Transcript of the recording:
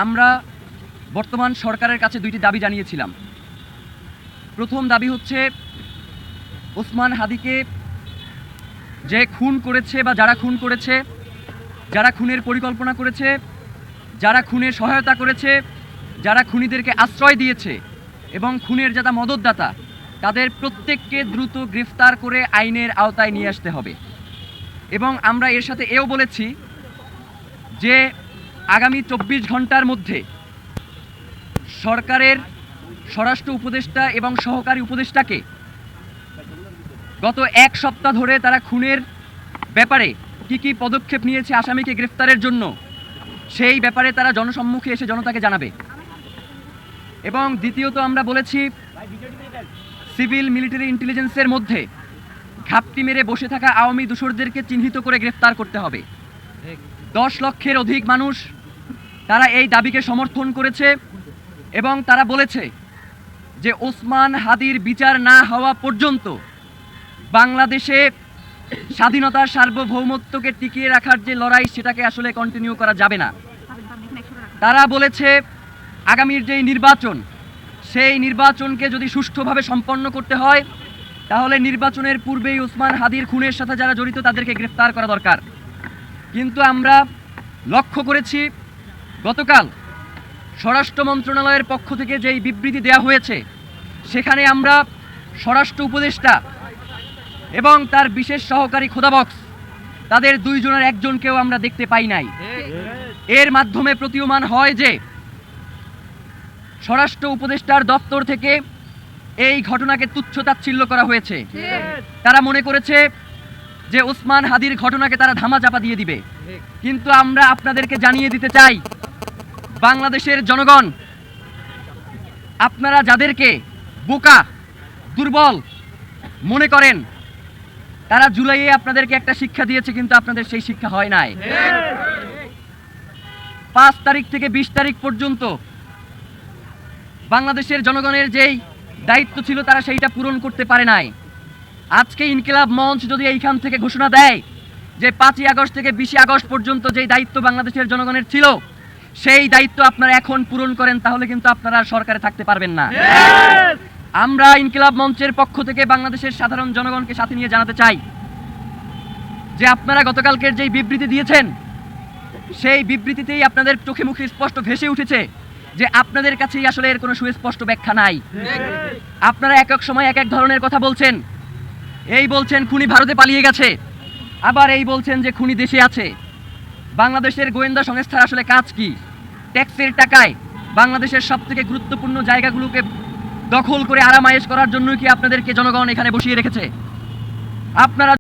আমরা বর্তমান সরকারের কাছে দুইটি দাবি জানিয়েছিলাম। প্রথম দাবি হচ্ছে ওসমান হাদিকে যে খুন করেছে বা যারা খুন করেছে, যারা খুনের পরিকল্পনা করেছে, যারা খুনের সহায়তা করেছে, যারা খুনিদেরকে আশ্রয় দিয়েছে এবং খুনের যারা মদতদাতা, তাদের প্রত্যেককে দ্রুত গ্রেফতার করে আইনের আওতায় নিয়ে আসতে হবে। এবং আমরা এর সাথে এও বলেছি যে আগামী 24 ঘন্টার মধ্যে সরকারের স্বরাষ্ট্র উপদেষ্টা এবং সহকারী উপদেষ্টাকে গত এক সপ্তাহ ধরে তারা খুনের ব্যাপারে কি পদক্ষেপ নিয়েছে আসামিকে গ্রেফতারের জন্য, সেই ব্যাপারে তারা জনসম্মুখে এসে জনতাকে জানাবে। এবং দ্বিতীয়ত আমরা বলেছি সিভিল মিলিটারি ইন্টেলিজেন্সের মধ্যে ঘাপটি মেরে বসে থাকা আওয়ামী দোসরদেরকে চিহ্নিত করে গ্রেফতার করতে হবে। 10 লক্ষের অধিক মানুষ তারা এই দাবিকে সমর্থন করেছে এবং তারা বলেছে যে ওসমান হাদির বিচার না হওয়া পর্যন্ত বাংলাদেশে স্বাধীনতার সার্বভৌমত্বকে টিকিয়ে রাখার যে লড়াই, সেটাকে আসলে কন্টিনিউ করা যাবে না। তারা বলেছে আগামীর যেই নির্বাচন, সেই নির্বাচনকে যদি সুষ্ঠুভাবে সম্পন্ন করতে হয় তাহলে নির্বাচনের পূর্বেই ওসমান হাদির খুনের সাথে যারা জড়িত তাদেরকে গ্রেফতার করা দরকার। কিন্তু আমরা লক্ষ্য করেছি গতকাল স্বরাষ্ট্র মন্ত্রণালয়ের পক্ষ থেকে যেই বিবৃতি দেওয়া হয়েছে, সেখানে আমরা স্বরাষ্ট্র উপদেষ্টা এবং তার বিশেষ সহকারী খোদাবক্স তাদের দুইজনের একজনকেও আমরা দেখতে পাই নাই। এর মাধ্যমে প্রতীয়মান হয় যে স্বরাষ্ট্র উপদেষ্টার দপ্তর থেকে এই ঘটনাকে তুচ্ছ-তাচ্ছিল্য করা হয়েছে। তারা মনে করেছে যে ওসমান হাদির ঘটনাকে তারা ধামাচাপা দিয়ে দিবে। কিন্তু আমরা আপনাদেরকে জানিয়ে দিতে চাই, বাংলাদেশের জনগণ, আপনারা যাদেরকে বোকা দুর্বল মনে করেন, তারা জুলাইয়ে আপনাদেরকে একটা শিক্ষা দিয়েছে, কিন্তু আপনাদের সেই শিক্ষা হয় নাই। 5 তারিখ থেকে 20 তারিখ পর্যন্ত বাংলাদেশের জনগণের যেই দায়িত্ব ছিল তারা সেইটা পূরণ করতে পারে নাই। আজকে ইনকিলাব মঞ্চ যদি এইখান থেকে ঘোষণা দেয় যে 5ই আগস্ট থেকে 20 আগস্ট পর্যন্ত যেই দায়িত্ব বাংলাদেশের জনগণের ছিল, সেই দায়িত্ব আপনারা এখন পূরণ করেন, তাহলে কিন্তু আপনারা সরকারে থাকতে পারবেন না। আমরা ইনকিলাব মঞ্চের পক্ষ থেকে বাংলাদেশের সাধারণ জনগণকে সাথে নিয়ে জানাতে চাই যে আপনারা গতকালকের যেই বিবৃতি দিয়েছেন, সেই বিবৃতিতেই আপনাদের চোখে মুখে স্পষ্ট ভেসে উঠেছে যে আপনাদের কাছেই আসলে এর কোনো সুস্পষ্ট ব্যাখ্যা নাই। আপনারা এক এক সময় এক এক ধরনের কথা বলছেন। এই বলছেন খুনি ভারতে পালিয়ে গেছে, আবার এই বলছেন যে খুনি দেশে আছে। বাংলাদেশের গোয়েন্দা সংস্থার আসলে কাজ কি? ট্যাক্সের টাকায় বাংলাদেশের সবথেকে গুরুত্বপূর্ণ জায়গাগুলোকে দখল করে আরামায়েশ করার জন্য কি আপনাদেরকে জনগণ এখানে বসিয়ে রেখেছে? আপনারা